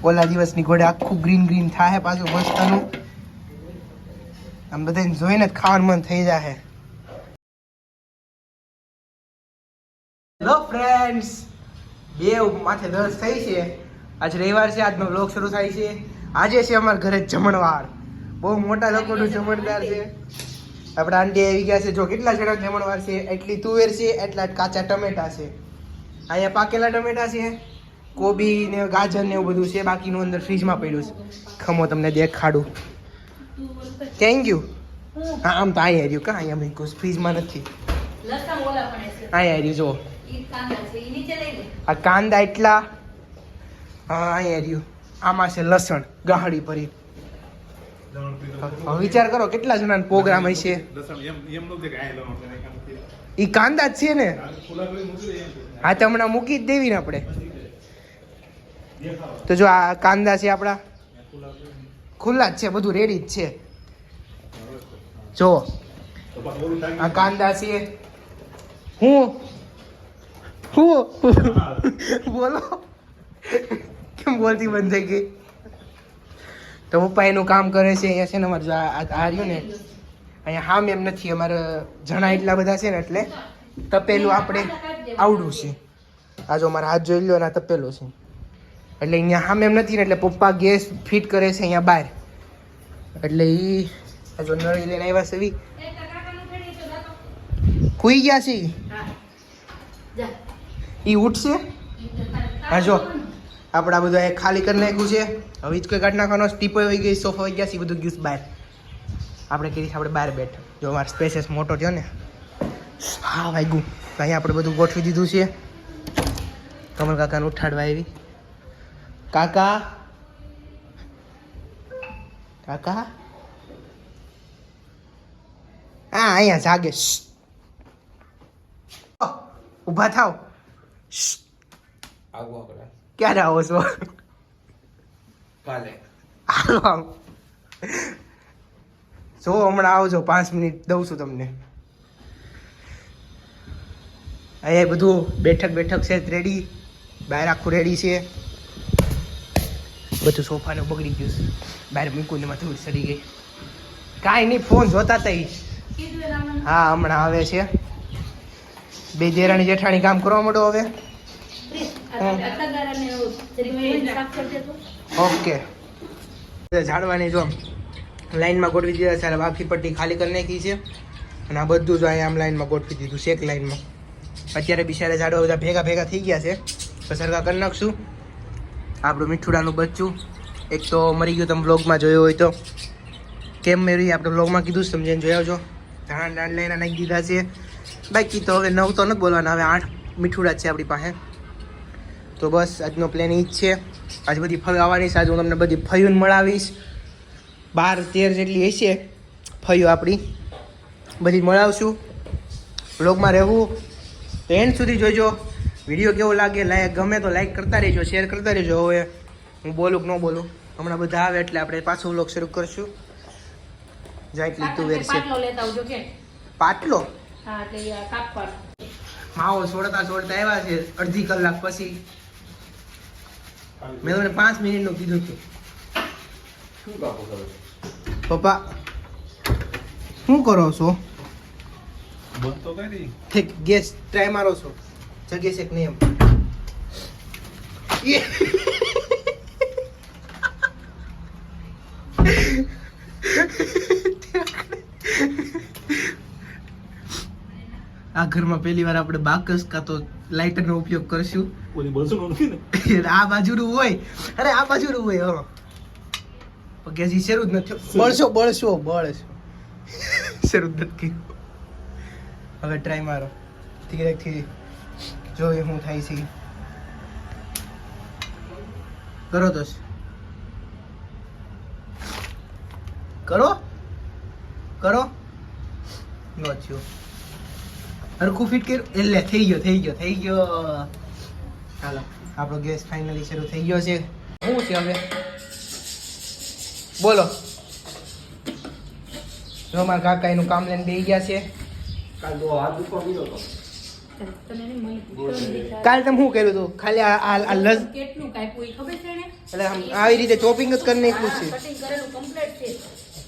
ઓલા દિવસની ઘોડે આખું ગ્રીન ગ્રીન થાય પાછું મસ્તનું. આમ બધાને જોઈને જ ખાવાનું મન થઈ જાય. હેલો ફ્રેન્ડ્સ, બે માથે દસ થઈ છે. આજ રવિવાર છે, આજનો વ્લોગ શરૂ થાય છે. આજે છે અમારા ઘરે જમણવાર. બહુ મોટા લોકોનું જમણવાર છે. આપણા આંટી આવી ગયા છે. જો કેટલા જણા જમણવાર છે. એટલી તુવેર છે, એટલા કાચા ટમેટા છે. અહીંયા પાકેલા ટમેટા છે, કોબી ને ગાજર ને એવું બધું છે. બાકીનું અંદર ફ્રીજમાં પડ્યું છે. ખમો તમને દેખાડું. Thank you. હા આમ તો અહીંયા રહ્યું. કાં અહીંયા મૂક્યું ફ્રીજમાં નથી. અહીંયા રહ્યું જો. આ કાંદા એટલા. હા અહીંયા રહ્યું. આમાં છે લસણ ગાહડી ભરી. વિચાર કરો કેટલા જણાનો પ્રોગ્રામ હશે. ઈ કાંદા જ છે ને. હા તો હમણાં મૂકી જ દેવી ને આપણે. તો જો આ કાંદા છે આપણા, ખુલ્લા જ છે, બધું રેડી જ છે. જો આ કાંદા છે. હું બોલો કેમ બોલતી બંધ થઈ ગઈ. તો પપ્પા એનું કામ કરે છે. અહીંયા છે ને અમારે આ રહ્યું ને, અહીંયા હામ એમ નથી. અમારે જણા એટલા બધા છે ને એટલે તપેલું આપણે આવડું છે. આ જો મારા હાથ જોઈ લો ને, આ તપેલું છે. એટલે અહીંયા હામ એમ નથી ને એટલે પપ્પા ગેસ ફિટ કરે છે અહીંયા બહાર. એટલે એ જો નળી લઈને આવ્યા છે. કુઈ ગયા છે એ ઉઠશે. હા જો આપણા બધા એ ખાલી કરી નાખ્યું છે. હવે જ કોઈ કાઢી નાખવાનો. ટીપો વહી ગઈ, સોફા વહી ગયા છે, બધું ગયું બહાર. આપણે કીધી આપણે બહાર બેઠ. જો અમારો સ્પેસેસ મોટો થયો ને. હા વાગ્યું. અહીંયા આપણે બધું ગોઠવી દીધું છે. કમલ કાકાને ઉઠાડવા આવી. કાકા કાકા હા અહીંયા જાગે. ઊભા થાવ. ક્યારે આવો છો? કાલે. જો હમણાં આવજો, 5 મિનિટ દઉં છું તમને. અહીંયા બધું બેઠક છે રેડી. બહાર આખું રેડી છે. બધું સોફાને બગડી ગયું છે. બહાર મૂકું એમાં થોડી સડી ગઈ. કાંઈ નહીં, ફોન જોતા હતા. હા હમણાં આવે છે. બે દેરાણી જેઠાણી કામ કરવા માંડો હવે. ઓકે. ઝાડવાની જો લાઈનમાં ગોઠવી દીધા છે. બાકી પટ્ટી ખાલી કરી નાખી છે. અને આ બધું જો અહીંયા આમ લાઈનમાં ગોઠવી દીધું છે એક લાઈનમાં. અત્યારે બિચારા ઝાડવા બધા ભેગા થઈ ગયા છે. તો સરખા કરી નાખશું. આપણું મીઠુડાનું બચ્ચું એક તો મરી ગયું. તમે વ્લોગમાં જોયો હોય તો. કેમ મેરી આપણે વ્લોગમાં કીધું છે, સમજીને જોઈ આવજો. ધાણા દાંડ લઈને નાખી દીધા છે. બાકી તો હવે 9 તો નથી બોલવાના, હવે 8 મીઠુડા જ છે આપણી પાસે. તો બસ આજનો પ્લાન એ જ છે. આજે બધી ફયું આવવાની છે. આજે હું તમને બધી ફયુંને મળાવીશ. 12-13 જેટલી હશે ફયું આપણી. બધી મળાવશું. વ્લોગમાં રહેવું તો એન્ડ સુધી જોઈજો. વિડીયો કેવો લાગે, ગમે તો લાઈક કરતા રહેજો, શેર કરતા રહેજો. હવે હું બોલું કે ન બોલું, હમણાં બધા આવે એટલે આપણે પાછો વ્લોગ શરૂ કરશું. જાય એટલી તુવેર છે. પાટલો માવો છોડતા આવ્યા છે. અડધી કલાક પછી મેં તમને 5 મિનિટનું કીધું હતું. પપ્પા શું કરો છો? ગેસ ટ્રાય મારો છો, જગે છે કે નહીં એમ. આ ઘરમાં પહેલી વાર આપણે બાકસ કા તો લાઇટરનો ઉપયોગ કરશું. આ બાજુનું હોય. અરે આ બાજુનું હોય. હા ગેસ શરૂ જ નથી. બળશો શરૂ જ નથી. હવે ટ્રાય મારો. ધીરેથી જોઈએ શું થાય છે. કરો તો કરો નો થયો. હરખું ફિટ કર્યું એટલે થઈ ગયો. ચાલો આપણો ગેસ ફાઇનલી શરૂ થઈ ગયો છે. શું છે હવે બોલો. જો મારા કાકા એનું કામ લઈને બેસી ગયા છે. કાલ તો હાથ દુખવા ગયો હતો. કાલ તમે શું કર્યું હતું? ખાલી આ લસ કેટલું કાપ્યું એ ખબર છે ને? એટલે આમ આવી રીતે ચોપિંગ જ કરી નાખ્યું છે. કટિંગ કરેલું કમ્પ્લીટ છે.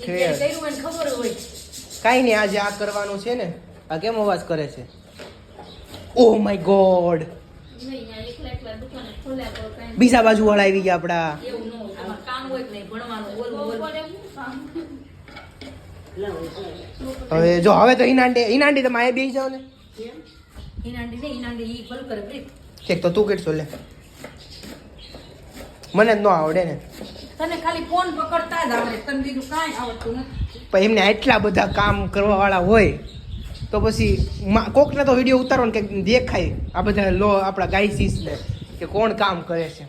Clear. કર્યું એને ખબર હોય. કાંઈ નહીં, આજે આ કરવાનું છે ને. આ કેમ અવાજ કરે છે? ઓહ માય ગોડ, નહીં, આ એકલા દુકાને ખોલ્યા તો કાંઈ બીજા બાજુ વાળા આવી ગયા આપડા. એવું ન હોય. તમારે કામ હોય કે નહીં ભણવાનું બોલ. હવે જો હવે તો ઈનાંડી તમે આયા બેસી જાવ ને. ઈનાંડી ઈ ભલ કરે બ્રેક. ઠીક, તો તું કેટલો લે, મને જ ન આવડે ને. તને ખાલી ફોન પકડતા જ આવડે, તને બીજું કાંઈ આવડતું નથી. પણ એમને આટલા બધા કામ કરવા વાળા હોય તો પછી કોકને તો વિડીયો ઉતારો ને કે દેખાય આ બધા લો આપણા ગાયસીસ ને કે કોણ કામ કરે છે.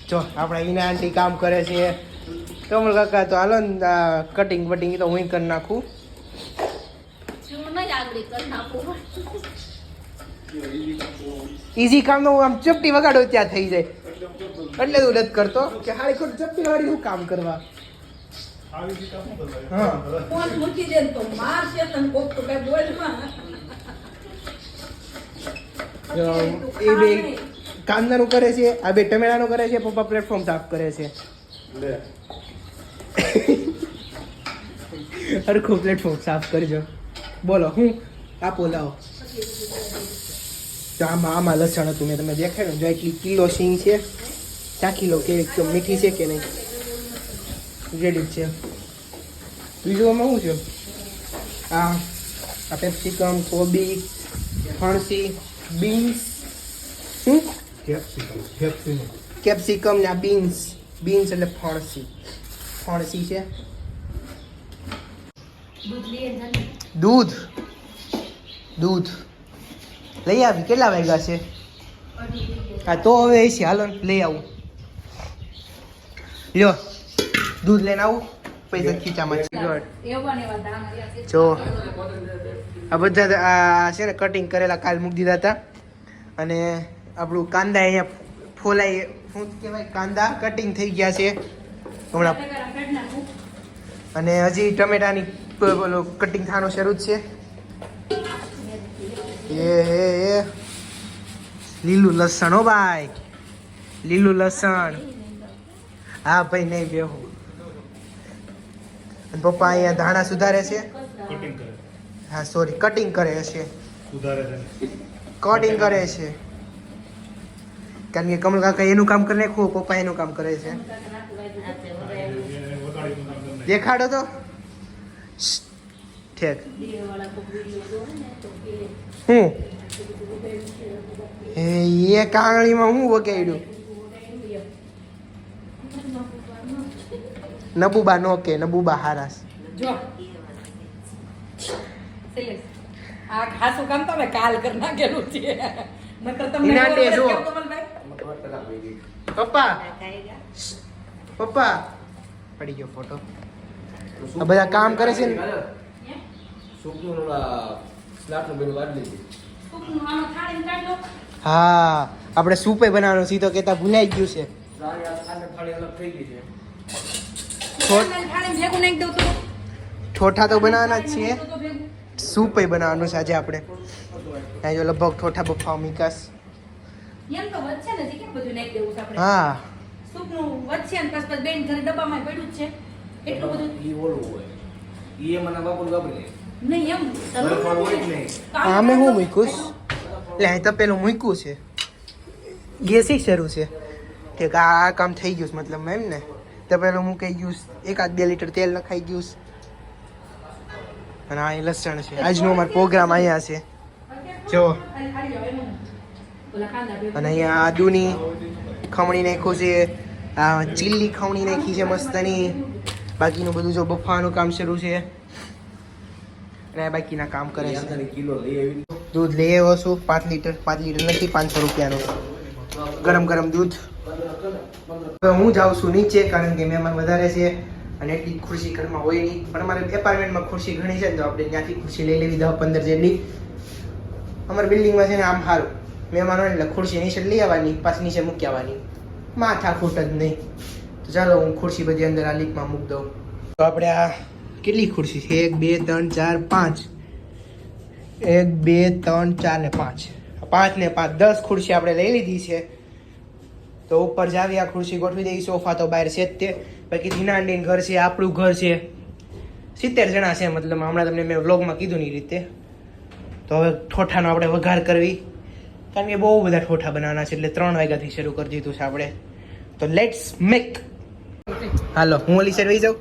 જો આપણા ઈના આંટી કામ કરે છે, કમલ કાકા તો હાલો ને કટિંગ બટિંગ તો હું કરી નાખું. ઈઝી કામ તો હું આમ ચપટી વગાડો ત્યાં થઈ જાય, એટલે તું નથી કરતો કે હારી ખોટ ચપટી વાળી શું કામ કરવા. હા, ફોન મૂકી દે તો મારશે તને કોક તો કઈ બોલમાં. એ બે કાંદાનું કરે છે, આ બે ટમેટાનું કરે છે, પપ્પા પ્લેટફોર્મ સાફ કરે છે. હરખું પ્લેટફોર્મ સાફ કરજો. બોલો હું આપો લાવો. તો આમાં લસણ હતું મેં તમને દેખાડ્યું. જો એટલી કિલો સિંગ છે, ચાખી લો કે એકદમ મીઠી છે કે નહીં. રેડી છે. બીજું આમાં શું છે? આ પેપ્સિકમ, કોબી, ફણસી, બીન્સ, શું કેપ્સિકમ ને આ બીન્સ એટલે ફણસી છે. દૂધ લઈ આવી. કેટલા વાગ્યા છે? હા તો હવે છે, હાલો લઈ આવું. લ્યો દૂધ લઈને આવું, પૈસા ખીચામાં. જો આ બધા આ છે ને કટિંગ કરેલા કાલ મૂકી દીધા હતા, અને આપણું કાંદા અહીંયા ફોલાઈ, શું કહેવાય, કાંદા કટિંગ થઈ ગયા છે હમણાં, અને હજી ટમેટાની કટિંગ થવાનું શરૂ જ છે. એ લીલું લસણ, હો ભાઈ, લીલું લસણ. હા ભાઈ, નહીં બેહું. પપ્પા અહીંયા ધાણા સુધારે છે. હા સોરી, કટિંગ કરે છે. કટિંગ કરે છે, કારણ કે કમલ કાકા એનું કામ કરી નાખવું, પપ્પા એનું કામ કરે છે. દેખાડો તો ઠેક. હું એ કાંગળીમાં હું વગાડ્યું? નબુબા નો કે નબુબા હારાસ. જો આ ખાસું કામ તમે કાલ કરી નાખેલું છે. નકર તમને ઈનાટે જો. પપ્પા પડી ગયો ફોટો. આ બધા કામ કરે છે ને. હા, આપણે સૂપે બનાવવાનું સીધો કેતા ભૂલાઈ ગયું છે. ઠોઠા તો બનાવવાના જ છીએ, સૂપે બનાવવાનું છે આજે આપણે. અહીં જો લગભગ ઠોઠા બફાવ મિકાસ. હા સૂપનું વચ્ચે ને પછી બેન ઘરે ડબ્બામાં પડ્યું જ છે એટલું બધું. નહીં એમ આમે હું મૂક્યું એટલે અહીં તપેલું મૂક્યું છે, ગેસી શરૂ છે કે આ કામ થઈ ગયું છે, મતલબ એમ ને. તપેલું મૂકાઈ ગયું, 1-2 લીટર તેલ નખાઈ ગયું, અને આ લસણ છે. આજનો અમારો પ્રોગ્રામ અહીંયા છે જો. અને અહીંયા આદુની ખમણી નાખ્યું છે, આ ચીલી ખમણી નાખી છે મસ્તની. બાકીનું બધું જો બફાવાનું કામ શરૂ છે, અને બાકીના કામ કરે છે. દૂધ લઈ આવ્યો છું 5 લીટર નથી, 500 રૂપિયાનું ગરમ દૂધ. હવે હું જાઉં છું નીચે, કારણ કે મહેમાન વધારે છે અને એટલી ખુરશી ઘરમાં હોય નહીં. પણ અમારે એપાર્ટમેન્ટમાં ખુરશી ઘણી છે ને, તો આપણે ત્યાંથી ખુરશી લઈ લેવી 10-15 જેટલી. અમારી બિલ્ડિંગમાં છે ને આમ સારું, મહેમાન હોય એટલે ખુરશી નીચે લઈ આવવાની, પાછી નીચે મૂકી આવવાની, માથા ખૂટ જ નહીં. તો ચાલો હું ખુરશી બધી અંદર આ લીકમાં મૂકી દઉં. તો આપણે આ કેટલી ખુરશી છે? 1 2 3 4 5 1 2 3 4 ને 5 5 ને 5 10 ખુરશી આપણે લઈ લીધી છે. તો ઉપર જાવી આ ખુરશી ગોઠવી દઈ. સોફા તો બહાર છે જ તે. બાકી ધીનાંડીન ઘર છે, આપણું ઘર છે. 70 જણા છે મતલબ. હમણાં તમને મેં વ્લોગમાં કીધું ને એ રીતે. તો હવે ઠોઠાનો આપણે વઘાર કરવી, કારણ કે બહુ બધા ઠોઠા બનાવવાના છે. એટલે 3 વાગ્યાથી શરૂ કરી દીધું છે આપણે. તો લેટ્સ મેક. હાલો હું ઓલી સાઈડ વહી જાઉં.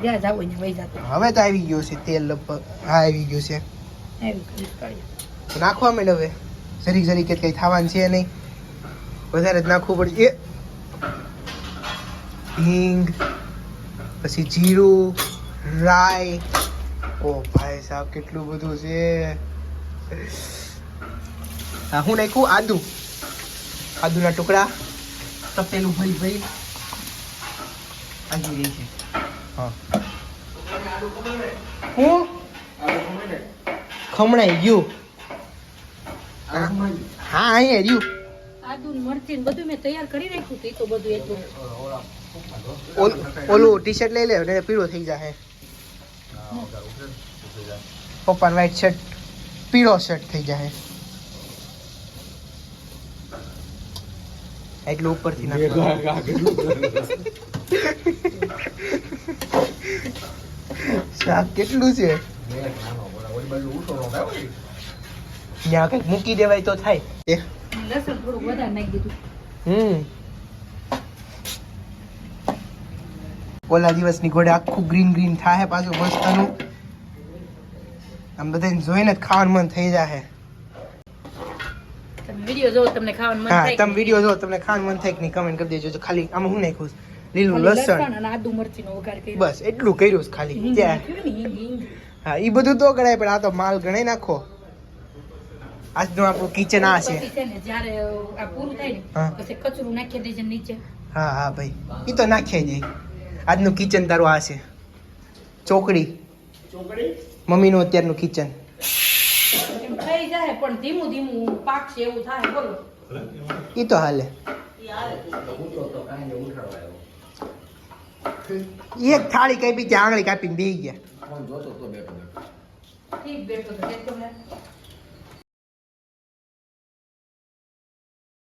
જ્યાં જાવ ને વહી જાતો. હવે તો આવી ગયું છે તેલ લગભગ. હા આવી ગયું છે. તો નાખવા માંડ હવે. જરીક જરીક કંઈ થવાનું છે નહીં. વધારે જ નાખવું પડશે. એ હિંગ, પછી જીરું, રાઈ. ઓ ભાઈ સાહેબ કેટલું બધું છે. હા હું નાખ્યું આદુ. આદુના ટુકડા તપેલું ભરી ભરી આજી રહી છે. હા હું ખમણાઈ ગયું. હા અહીંયા રહ્યું. આદુ મરચી બધું મેં તૈયાર કરી રાખ્યું હતું. એ તો બધું એટલું ઓલું ટી શર્ટ લઈ લે ને પીળો થઈ જાય. પપ્પાનો વ્હાઈટ શર્ટ પીળો શર્ટ થઈ જાય. એટલું ઉપરથી શાક કેટલું છે. ત્યાં કઈક મૂકી દેવાય તો થાય. લસણ થોડું વધારે નાખી દીધું. ઓલા દિવસની ઘોડે આખું ગ્રીન ગ્રીન થાય પાછું મસ્તનું. આમ બધાને જોઈને જ ખાવાનું મન થઈ જાય. તમે વિડિયો જો તમને ખાવાનું મન હા થાય. તમે વિડિયો જો તમને ખાવાનું મન થાય કે નહીં કમેન્ટ કરી દેજો. તો ખાલી આમાં હું નાખ્યું લીલું લસણ અને આદુ મરચીનો વઘાર કર્યો. બસ એટલું કર્યું છે ખાલી. હિંગ ત્યાં નાખ્યું ને, હિંગ. હા એ બધું તો ગણાય પણ આ તો માલ ગણાય નાખો. આજનું આપણું કિચન આ છે. પછી છે ને જ્યારે આ પૂરું થાય ને હા. પછી કચરું નાખી દેજે નીચે. હા હા ભાઈ એ તો નાખ્યા જાય. આજનું કિચન તારું આ છે. ચોકડી મમ્મીનું અત્યારનું કિચન. એમ થઈ જાય પણ ધીમું ધીમું પાકશે એવું થાય. બોલો એ તો હાલે. એક થાળી કાપી ત્યાં આંગળી કાપીને બેસી ગયા. ઠીક બેઠો તો